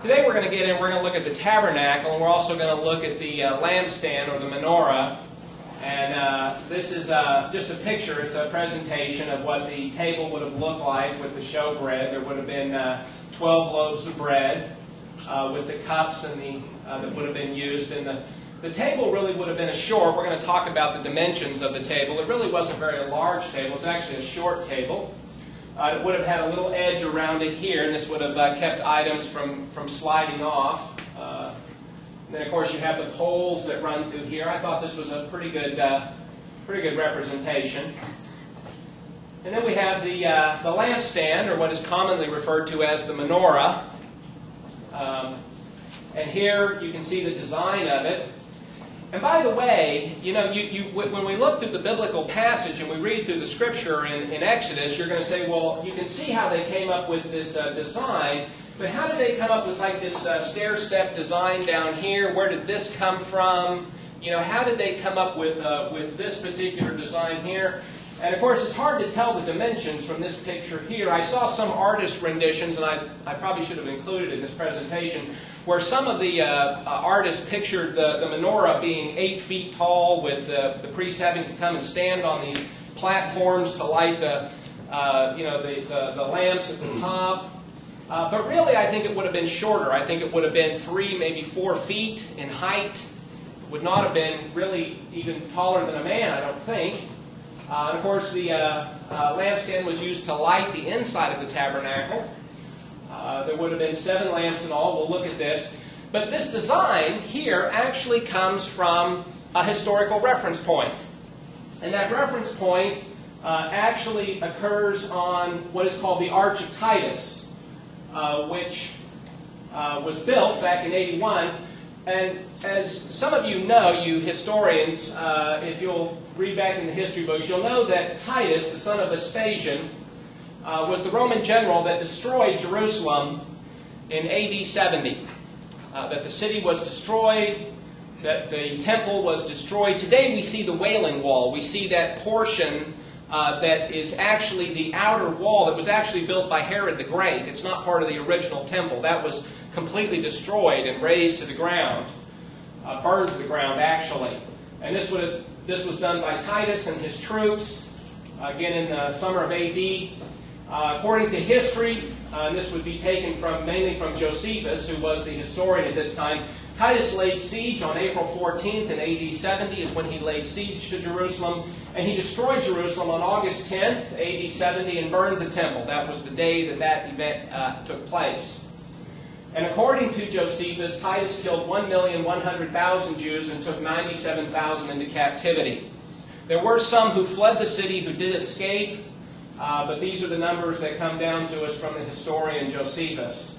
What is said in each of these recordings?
Today we're going to get in, we're going to look at the tabernacle, and we're also going to look at the lampstand or the menorah. And this is just a picture, it's a presentation of what the table would have looked like with the showbread. There would have been 12 loaves of bread with the cups and that would have been used. And the table really would have been a short. We're going to talk about the dimensions of the table. It really wasn't a very large table. It's actually a short table. It would have had a little edge around it here, and this would have kept items from sliding off. And then, of course, you have the poles that run through here. I thought this was a pretty good representation. And then we have the lampstand, or what is commonly referred to as the menorah. And here you can see the design of it. And by the way, you know, when we look through the biblical passage and we read through the scripture in Exodus, you're going to say, well, you can see how they came up with this design, but how did they come up with like this stair-step design down here? Where did this come from? You know, how did they come up with this particular design here? And of course, it's hard to tell the dimensions from this picture here. I saw some artist renditions, and I probably should have included in this presentation, where some of the artists pictured the menorah being 8 feet tall, with the priest having to come and stand on these platforms to light the lamps at the top. But really, I think it would have been shorter. I think it would have been 3, maybe 4 feet in height. It would not have been really even taller than a man, I don't think. And of course, the lampstand was used to light the inside of the tabernacle. There would have been 7 lamps in all. We'll look at this. But this design here actually comes from a historical reference point. And that reference point actually occurs on what is called the Arch of Titus, which was built back in 81. And as some of you know, you historians, if you'll read back in the history books, you'll know that Titus, the son of Vespasian, was the Roman general that destroyed Jerusalem in AD 70. That the city was destroyed, that the temple was destroyed. Today we see the Wailing Wall. We see that portion that is actually the outer wall that was actually built by Herod the Great. It's not part of the original temple. That was completely destroyed and razed to the ground, burned to the ground actually. And this was done by Titus and his troops, again in the summer of AD. According to history, and this would be taken mainly from Josephus, who was the historian at this time, Titus laid siege on April 14th in AD 70 is when he laid siege to Jerusalem, and he destroyed Jerusalem on August 10th, AD 70, and burned the temple. That was the day that event took place. And according to Josephus, Titus killed 1,100,000 Jews and took 97,000 into captivity. There were some who fled the city who did escape, but these are the numbers that come down to us from the historian Josephus.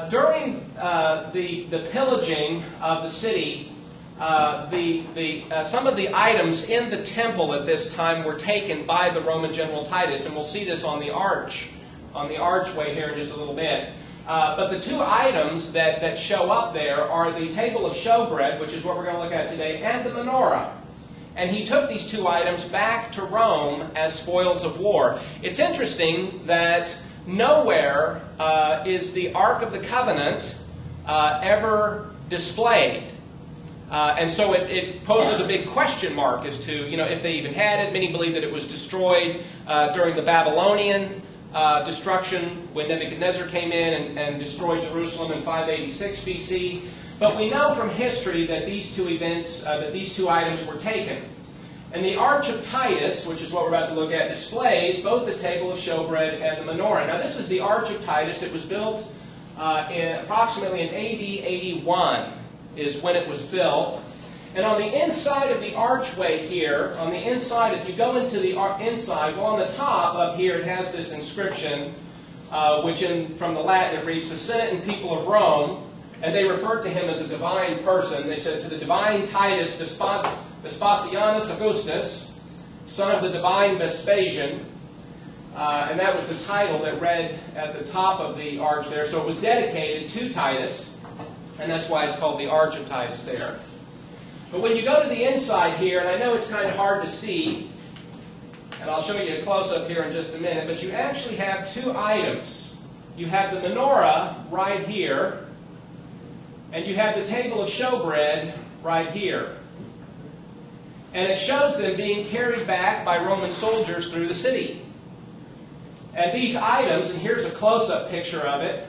During the pillaging of the city, some of the items in the temple at this time were taken by the Roman General Titus, and we'll see this on the archway here in just a little bit. But the 2 items that show up there are the Table of Showbread, which is what we're going to look at today, and the Menorah. And he took these 2 items back to Rome as spoils of war. It's interesting that nowhere is the Ark of the Covenant ever displayed. And so it poses a big question mark as to, you know, if they even had it. Many believe that it was destroyed during the Babylonian destruction when Nebuchadnezzar came in and destroyed Jerusalem in 586 BC. But we know from history that these 2 events, these 2 items were taken. And the Arch of Titus, which is what we're about to look at, displays both the Table of Showbread and the Menorah. Now this is the Arch of Titus. It was built approximately in AD 81 is when it was built. And on the inside of the archway here, on the inside, if you go into the inside, well, on the top up here it has this inscription, which from the Latin it reads, "The Senate and people of Rome," and they referred to him as a divine person. They said, "To the divine Titus Vespasianus Augustus, son of the divine Vespasian," and that was the title that read at the top of the arch there. So it was dedicated to Titus, and that's why it's called the Arch of Titus there. But when you go to the inside here, and I know it's kind of hard to see, and I'll show you a close-up here in just a minute, but you actually have 2 items you have the menorah right here, and you have the table of showbread right here. And it shows them being carried back by Roman soldiers through the city. And these items, and here's a close-up picture of it,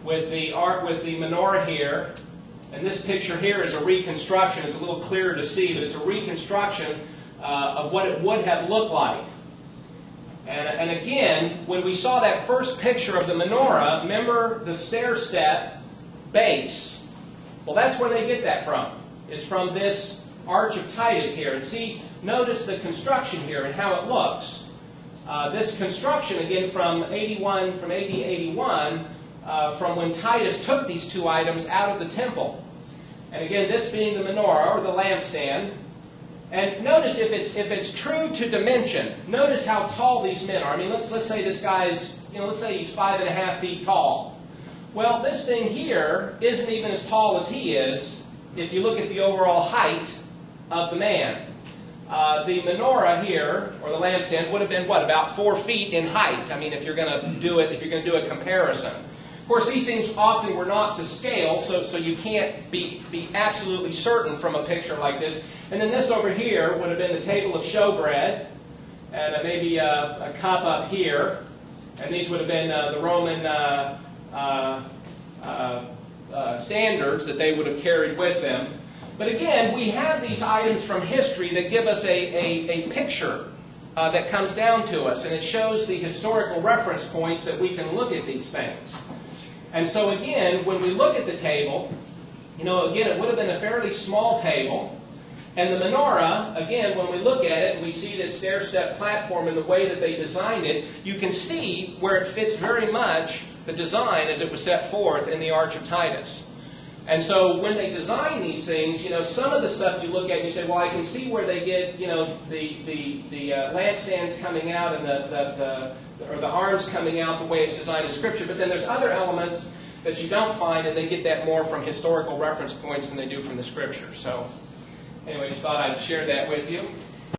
with the menorah here. And this picture here is a reconstruction. It's a little clearer to see, but it's a reconstruction of what it would have looked like. And again, when we saw that first picture of the menorah, remember the stair-step base. Well, that's where they get that from. It's from this Arch of Titus here. And see, notice the construction here and how it looks. This construction, again, from AD 81, from when Titus took these two items out of the temple. And again, this being the menorah, or the lampstand. And notice if it's true to dimension, notice how tall these men are. I mean, let's say this guy's, let's say he's 5.5 feet tall. Well, this thing here isn't even as tall as he is if you look at the overall height of the man. The menorah here, or the lampstand, would have been, what, about 4 feet in height. I mean, if you're going to do a comparison. Of course, these things often were not to scale, so you can't be absolutely certain from a picture like this. And then this over here would have been the table of showbread, and maybe a cup up here. And these would have been the Roman standards that they would have carried with them. But again, we have these items from history that give us a picture that comes down to us. And it shows the historical reference points that we can look at these things. And so again, when we look at the table, again, it would have been a fairly small table. And the menorah, again, when we look at it and we see this stair-step platform and the way that they designed it, you can see where it fits very much the design as it was set forth in the Arch of Titus. And so when they design these things, some of the stuff you look at and you say, well, I can see where they get, the lampstands coming out and the arms coming out the way it's designed in Scripture. But then there's other elements that you don't find, and they get that more from historical reference points than they do from the Scripture. So anyway, just thought I'd share that with you.